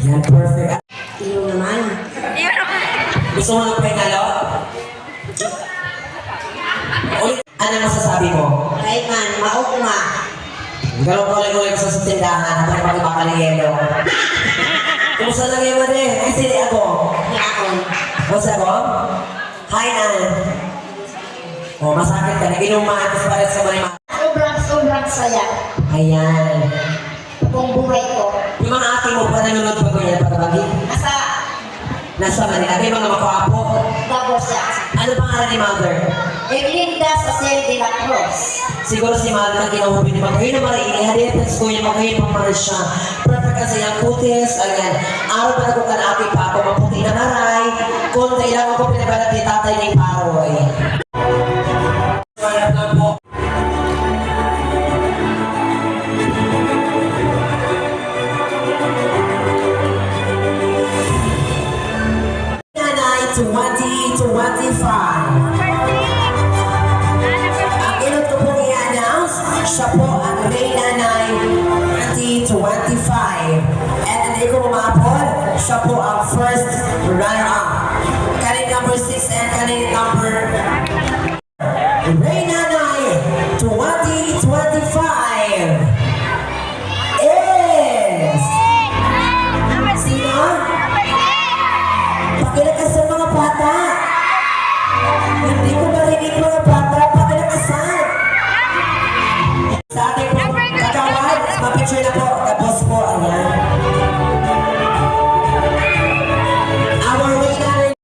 Yan, perfect. Iyo naman. Gusto mo ng pengalo? Ulit, ano masasabi mo? Ay man, maugma. Galong ko lang ulit sa tindahan habang pag-ibaka ng yelo. Kumusta lang yung mali? Ay, sili ako. Yakon. Kumusta ako? Hi, Nan. Oh, masakit ka. Nag-inuman. Tapos pares ka mali. Sobrang saya. Ayan. Buong buhay ko. Yung mga ate mo pa nanonood pa ko yan patabagi? Nasa Manila. May mga makwapo. Double siya. Ano pangalan ni Mother? Erlinda Sacel de la Cruz. Siguro si Mother ang kinahubi ni Mother. Yun ang marigin. Hadipins ko yung magayin pang maris siya. Perfect kasi yung kutis. Ayan. Araw pa na ko kanaki pa ako. Maputi na maray. Kung kailangan ko pinabalat ni tatay ni Paroy. Sarap lang po. Nanay 2025. Ang inot ko pong i-announce, siya po ang Reyna 2025. And hindi ko umapod, siya po ang first runner-up. Kanina number 6 and kanina number Reyna.